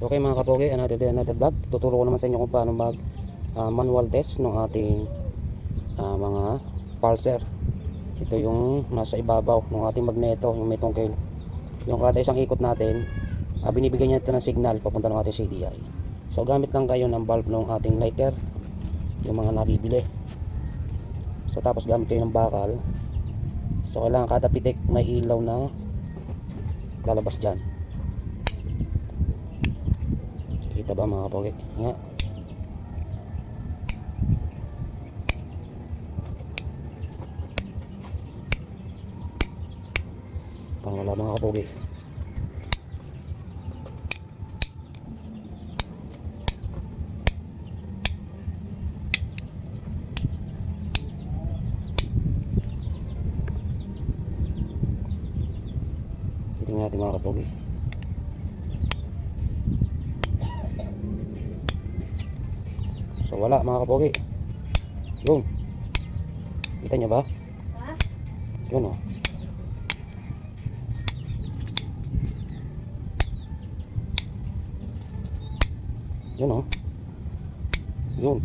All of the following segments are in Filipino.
Okay mga kapogi, another day, another vlog. Tuturo ko naman sa inyo kung paano mag manual test ng ating mga pulser. Ito yung nasa ibabaw ng ating magneto, yung may tungkil. Yung kada isang ikot natin, binibigyan niya ito ng signal papunta ng ating CDI. So gamit lang kayo ng bulb ng ating lighter, yung mga nabibili. So tapos gamit kayo ng bakal. So kailangan kada pitik may ilaw na lalabas dyan. Kita ba mga kapogi? Nga. Pang wala mga kapogi. Tingnan natin mga kapogi. So wala mga kapogi. Yun. Kita nyo ba? Yun o. Yun o. Yun.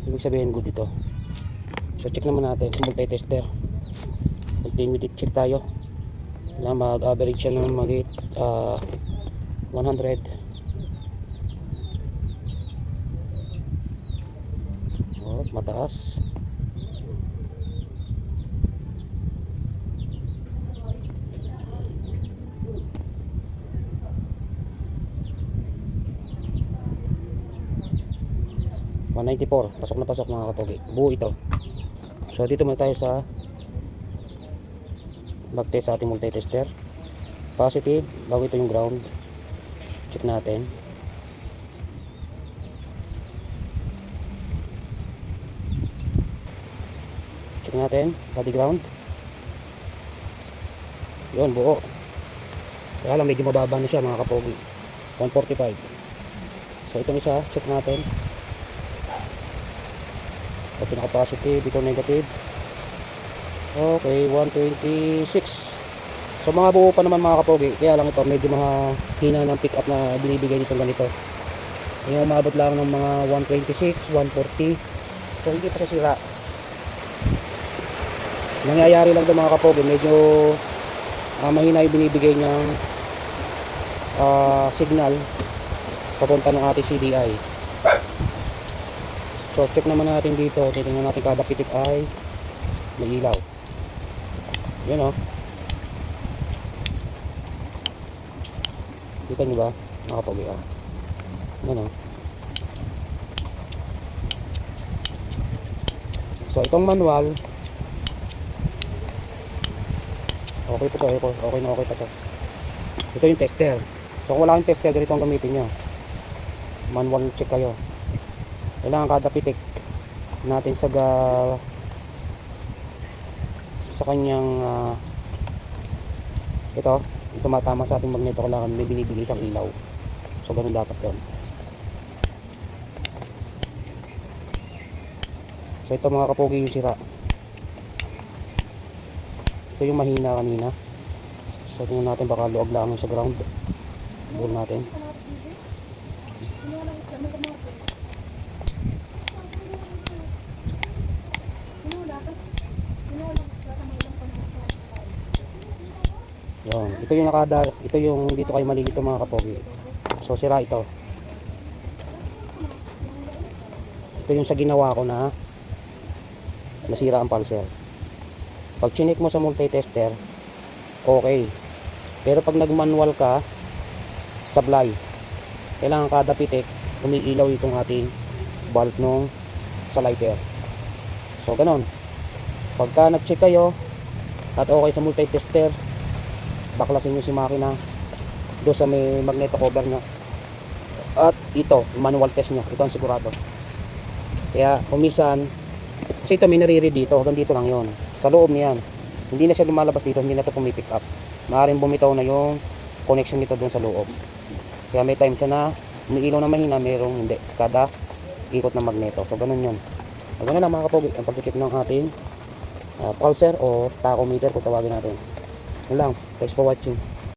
Ibig sabihin good ito. So check naman natin sa multi-tester. Continuity check tayo. Na mag-average siya ng magit 100. Mataas. Pasok na pasok mga kapogi. Buo ito. So dito muna tayo sa mag-test sa ating multi-tester. Positive, bago ito yung ground. Check natin. Check natin, body ground. Yun, buo. Kaya lang medyo mababa na siya mga kapogi. 145. So itong isa, check natin. Ito pinaka-positive, ito negative. Okay, 126. So mga buo pa naman mga kapogi. Kaya lang ito medyo mahina ng pick up na binibigay nito ganito. Yung umabot lang ng mga 126, 140. So hindi pa siya sira. Nangyayari lang ito mga kapogi, medyo mahina yung binibigay niyang signal papunta ng ating CDI. So check naman natin dito, titingnan natin kada pitik ay may ilaw. Yun o. Kita nyo ba mga kapogi? Yun o. So itong manual, okay po to, okay na okay pa to. Ito yung tester. So kung wala kang tester, ganito ang gamitin nyo. Manual check kayo. Kailangan kada pitik natin sa kanyang ito tumatama sa ating magneto. Kailangan may binibigay siyang ilaw. So ganun dapat yun. So ito mga kapogi yung sira. Ito yung mahina kanina. So tingnan natin, baka luwag lang sa ground. Bull natin. Yun. Ito yung ito yung dito kayo malilito mga kapogi. So sira ito. Ito yung sa ginawa ko na nasira ang pulser. Pag chinik mo sa multi-tester, okay. Pero pag nag-manual ka, sablay. Kailangan kada pitik, umiilaw itong ating bulb nung sa lighter. So, ganun. Pagka nag-check kayo, at okay sa multi-tester, baklasin nyo si makina doon sa may magneto cover nya. At ito, manual test nyo. Ito ang sigurado. Kaya, kumisan, kasi ito may nariri dito, hanggang dito lang yon. Sa loob niyan, hindi na siya lumalabas dito, hindi na ito pumipick up. Maaaring bumitaw na yung connection nito doon sa loob. Kaya may time siya na umiilaw na mahina, mayroong hindi. Kada ikot ng magneto. So ganun yun. So ganun lang mga kapogi, ang pag-check ng ating pulser o tachometer kung tawagin natin. Yun lang. Thanks for watching.